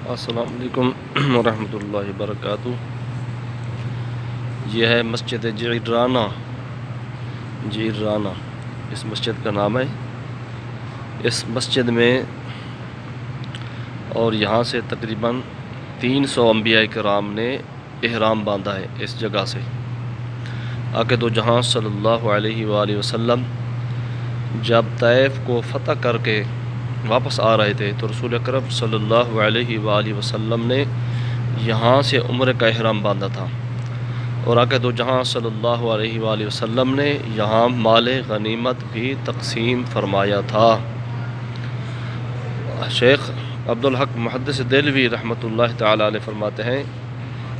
अस्सलाम वालेकुम वरहमतुल्लाहि वबरकातुहू। ये है मस्जिद जीराना। इस मस्जिद का नाम है। इस मस्जिद में और यहाँ से तकरीबन 300 अंबिया कराम ने इहराम बांधा है इस जगह से। आके दो जहाँ सल्लल्लाहु अलैहि वसल्लम जब तैफ को फ़तह करके वापस आ रहे थे तो रसूल अकरम सल्लल्लाहु अलैहि वसल्लम ने यहाँ से उम्र का इहराम बांधा था। और आके दो जहाँ सल्लल्लाहु अलैहि वसल्लम ने यहाँ माल गनीमत भी तकसीम फरमाया था। शेख अब्दुल हक मुहद्दिस देलवी रहमतुल्लाह ताला अलैह फरमाते हैं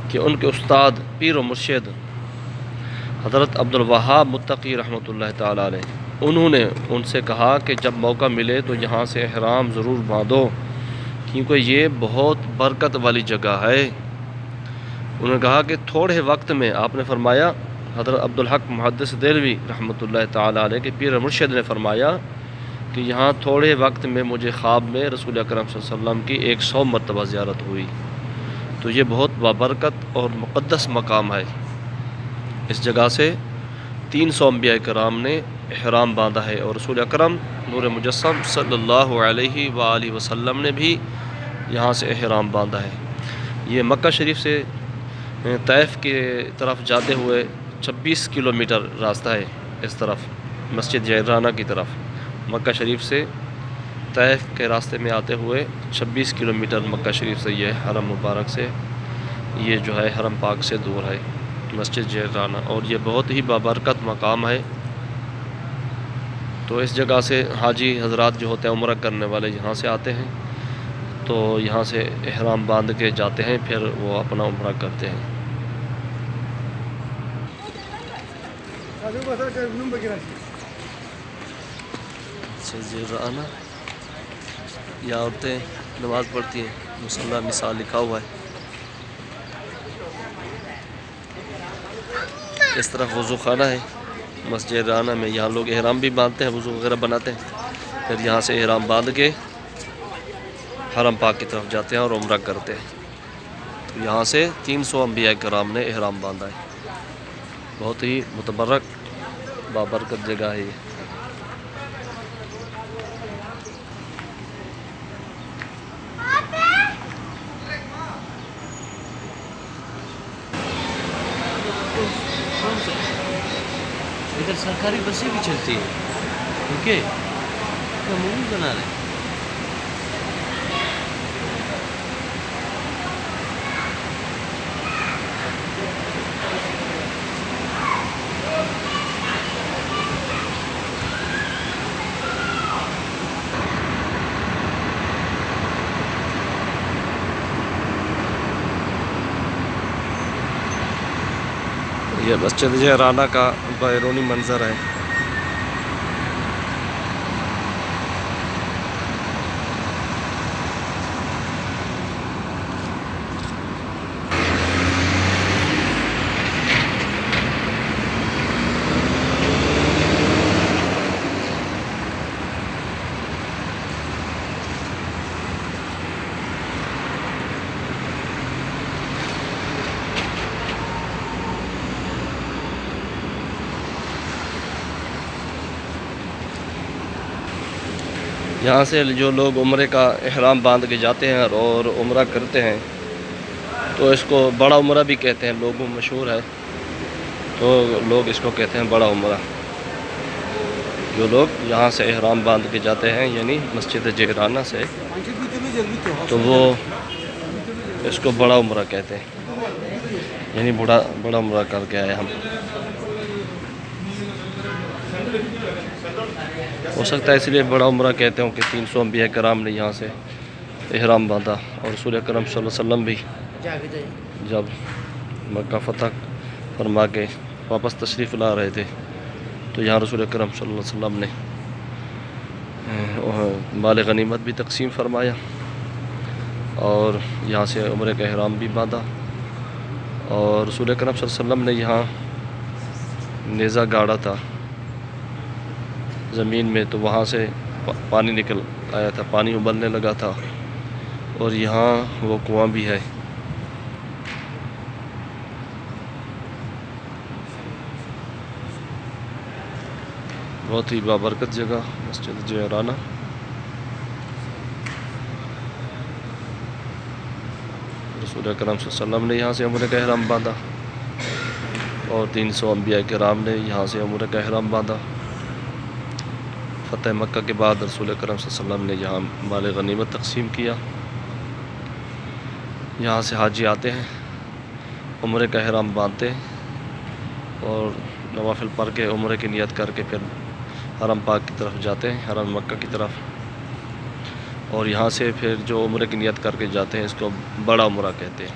कि उनके उस्ताद पीर व मुर्शिद हज़रत अब्दुल वहाब मुत्तकी रहमतुल्लाह ताला अलैह उन्होंने उनसे कहा कि जब मौका मिले तो यहाँ से इहराम ज़रूर बांधो, क्योंकि ये बहुत बरकत वाली जगह है। उन्होंने कहा कि थोड़े वक्त में आपने फरमाया, हज़रत अब्दुल हक मुहद्दिस देलवी रहमतुल्लाह ताला अलैह के पीर मुर्शिद ने फरमाया कि यहाँ थोड़े वक्त में मुझे ख्वाब में रसूल अकरम सल्लल्लाहु अलैहि वसल्लम की 100 मरतबा ज़ियारत हुई। तो ये बहुत बाबरकत और मुक़द्दस मकाम है। इस जगह से 300 अंबिया कराम ने इहराम बांधा है और रसूल अकरम नूर मुजस्सम सल्लल्लाहु अलैहि वसल्लम ने भी यहाँ से इहराम बांधा है। ये मक्का शरीफ से तैफ के तरफ जाते हुए 26 किलोमीटर रास्ता है। इस तरफ मस्जिद जीराना की तरफ मक्का शरीफ से तैफ के रास्ते में आते हुए 26 किलोमीटर मक्का शरीफ से ये हरम मुबारक से ये जो है हरम पाक से दूर है मस्जिद जीराना। और ये बहुत ही बाबरकत मकाम है। तो इस जगह से हाजी हजरात जो होते हैं उम्रा करने वाले यहाँ से आते हैं, तो यहाँ से इहराम बांध के जाते हैं, फिर वो अपना उम्रा करते हैं। जीराना यहाँ औरतें नमाज़ पढ़ती हैं, मुसल्ला मिसाल लिखा हुआ है। इस तरफ वज़ू खाना है मस्जिद जीराना में। यहाँ लोग इहराम भी बांधते हैं, वज़ू वगैरह बनाते हैं, फिर यहाँ से इहराम बांध के हरम पाक की तरफ जाते हैं और उम्रा करते हैं। तो यहाँ से 300 अंबिया कराम ने इहराम बांधा है। बहुत ही मुतबरक बाबरकत जगह है ये। इधर सरकारी बसें भी चलती हैं। ओके, क्या मूवी बना रहे हैं? यह मस्जिद जीराना का बैरूनी मंज़र है। यहाँ से जो लोग उम्रे का इहराम बांध के जाते हैं और उम्रा करते हैं, तो इसको बड़ा उम्रा भी कहते हैं, लोगों में मशहूर है। तो लोग इसको कहते हैं बड़ा उम्रा। जो लोग यहाँ से इहराम बांध के जाते हैं यानी मस्जिद जीराना से, तो वो इसको बड़ा उम्रा कहते हैं, यानी बड़ा उम्रा करके आए हम। हो सकता है इसलिए बड़ा उम्रा कहते हो कि 300 अंबिया कराम ने यहाँ से इहराम बांधा। और रसूल अकरम सल्लल्लाहु अलैहि वसल्लम भी जब मक्का फ़तह फरमा के वापस तशरीफ़ ला रहे थे, तो यहाँ रसूल अकरम सल्लल्लाहु अलैहि वसल्लम ने माल गनीमत भी तकसीम फरमाया और यहाँ से उम्रे का इहराम भी बांधा। और रसूल अकरम सल्लल्लाहु अलैहि वसल्लम ने यहाँ नेज़ा गाड़ा था ज़मीन में, तो वहाँ से पानी निकल आया था, पानी उबलने लगा था। और यहाँ वो कुआं भी है। बहुत ही बाबरकत जगह मस्जिद जियराना। रसूल अकरम सल्लल्लाहु अलैहि वसल्लम ने यहाँ से उम्र का ihram बांधा और 300 अंबिया किराम ने यहाँ से उम्र का ihram बांधा। फ़तेह मक्का के बाद रसूल अकरम सल्लल्लाहु अलैहि वसल्लम ने यहाँ माल गनीमत तकसीम किया। यहाँ से हाजी आते हैं, उम्र का ihram बांधते हैं और नवाफिल पढ़ के उम्र की नियत करके फिर हरम पाक की तरफ जाते हैं, हरम मक्का की तरफ। और यहाँ से फिर जो उम्र की नियत करके जाते हैं इसको बड़ा उम्रा कहते हैं।